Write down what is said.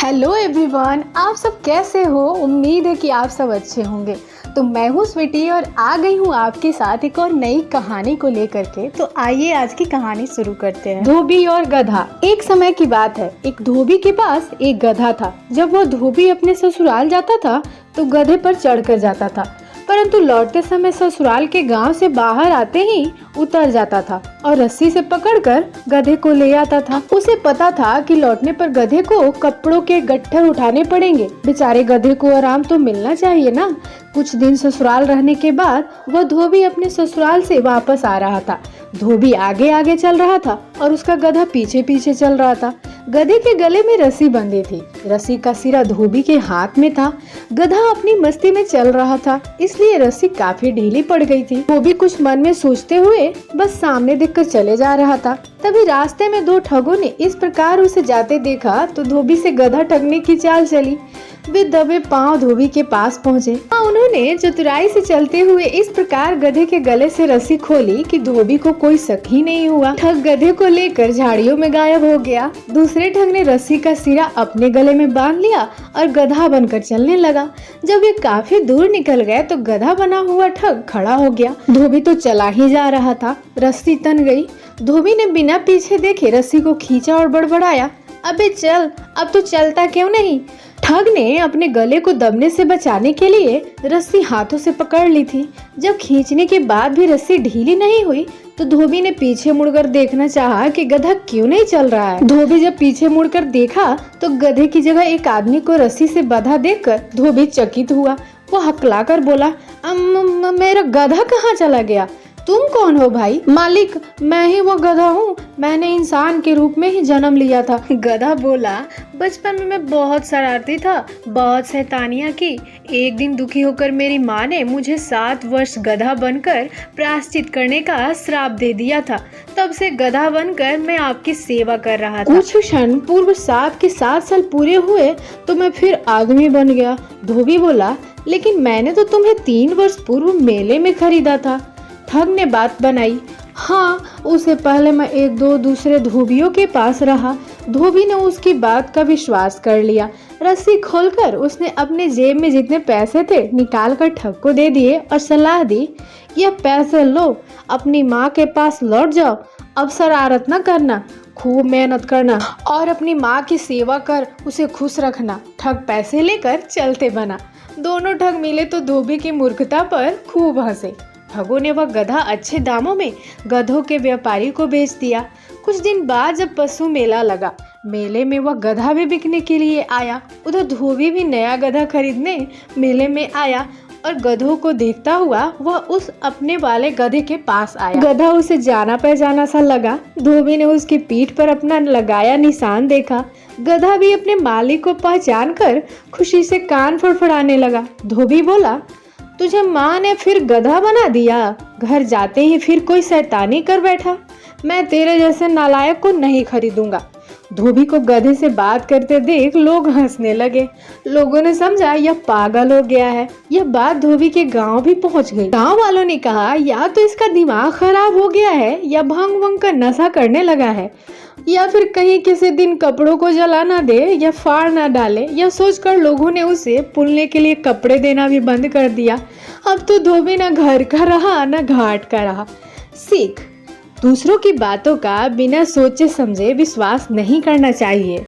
Hello everyone, आप सब कैसे हो। उम्मीद है कि आप सब अच्छे होंगे। तो मैं हूँ स्वीटी और आ गई हूँ आपके साथ एक और नई कहानी को लेकर के। तो आइए आज की कहानी शुरू करते हैं। धोबी और गधा। एक समय की बात है, एक धोबी के पास एक गधा था। जब वो धोबी अपने ससुराल जाता था तो गधे पर चढ़कर जाता था, परंतु लौटते समय ससुराल के गांव से बाहर आते ही उतर जाता था और रस्सी से पकड़कर गधे को ले आता था। उसे पता था कि लौटने पर गधे को कपड़ों के गट्ठर उठाने पड़ेंगे। बेचारे गधे को आराम तो मिलना चाहिए ना। कुछ दिन ससुराल रहने के बाद वह धोबी अपने ससुराल से वापस आ रहा था। धोबी आगे आगे चल रहा था और उसका गधा पीछे पीछे चल रहा था। गधे के गले में रस्सी बंधी थी। रस्सी का सिरा धोबी के हाथ में था। गधा अपनी मस्ती में चल रहा था, इसलिए रस्सी काफी ढीली पड़ गई थी। धोबी कुछ मन में सोचते हुए बस सामने देखकर चले जा रहा था। तभी रास्ते में दो ठगों ने इस प्रकार उसे जाते देखा तो धोबी से गधा ठगने की चाल चली। वे दबे पांव धोबी के पास पहुँचे। उन्होंने चतुराई से चलते हुए इस प्रकार गधे के गले से रस्सी खोली कि धोबी को कोई शक ही नहीं हुआ। ठग गधे को लेकर झाड़ियों में गायब हो गया। दूसरे ठग ने रस्सी का सिरा अपने गले में बांध लिया और गधा बनकर चलने लगा। जब वे काफी दूर निकल गए तो गधा बना हुआ ठग खड़ा हो गया। धोबी तो चला ही जा रहा था, रस्सी तन गई। धोबी ने बिना पीछे देखे रस्सी को खींचा और बड़बड़ाया, अबे चल, अब तो चलता क्यों नहीं। ठग ने अपने गले को दबने से बचाने के लिए रस्सी हाथों से पकड़ ली थी। जब खींचने के बाद भी रस्सी ढीली नहीं हुई तो धोबी ने पीछे मुड़कर देखना चाहा कि गधा क्यों नहीं चल रहा है। धोबी जब पीछे मुड़कर देखा तो गधे की जगह एक आदमी को रस्सी से बंधा देखकर धोबी चकित हुआ। वो हकलाकर बोला, मेरा गधा कहाँ चला गया? तुम कौन हो भाई? मालिक, मैं ही वो गधा हूँ। मैंने इंसान के रूप में ही जन्म लिया था। गधा बोला, बचपन में मैं बहुत शरारती था, बहुत शैतानियाँ की। एक दिन दुखी होकर मेरी माँ ने मुझे 7 वर्ष गधा बनकर प्रायश्चित करने का श्राप दे दिया था। तब से गधा बनकर मैं आपकी सेवा कर रहा था। कुछ क्षण पूर्व श्राप के 7 साल पूरे हुए तो मैं फिर आदमी बन गया। धोबी बोला, लेकिन मैंने तो तुम्हें 3 वर्ष पूर्व मेले में खरीदा था। ठग ने बात बनाई, हाँ, उससे पहले मैं 1-2 दूसरे धोबियों के पास रहा। धोबी ने उसकी बात का विश्वास कर लिया। रस्सी खोलकर उसने अपने जेब में जितने पैसे थे निकाल कर ठग को दे दिए और सलाह दी, यह पैसे लो, अपनी माँ के पास लौट जाओ। अब शरारत न करना, खूब मेहनत करना और अपनी माँ की सेवा कर उसे खुश रखना। ठग पैसे लेकर चलते बना। दोनों ठग मिले तो धोबी की मूर्खता पर खूब हंसे। ठगों ने वह गधा अच्छे दामों में गधों के व्यापारी को बेच दिया। कुछ दिन बाद जब पशु मेला लगा, मेले में वह गधा भी बिकने के लिए आया। उधर धोबी भी नया गधा खरीदने मेले में आया और गधों को देखता हुआ वह उस अपने वाले गधे के पास आया। गधा उसे जाना पहचाना सा लगा। धोबी ने उसकी पीठ पर अपना लगाया निशान देखा। गधा भी अपने मालिक को पहचान कर खुशी से कान फड़फड़ाने लगा। धोबी बोला, तुझे माँ ने फिर गधा बना दिया? घर जाते ही फिर कोई शैतानी कर बैठा। मैं तेरे जैसे नालायक को नहीं खरीदूंगा। धोबी को गधे से बात करते देख लोग हंसने लगे। लोगों ने समझा यह पागल हो गया है। यह बात धोबी के गांव भी पहुंच गई। गांव वालों ने कहा, या तो इसका दिमाग खराब हो गया है या भंग वंग का नशा करने लगा है, या फिर कहीं किसी दिन कपड़ों को जला ना दे या फाड़ ना डाले। यह सोचकर लोगों ने उसे पुलने के लिए कपड़े देना भी बंद कर दिया। अब तो धोबी न घर का रहा न घाट का रहा। सीख, दूसरों की बातों का बिना सोचे समझे विश्वास नहीं करना चाहिए।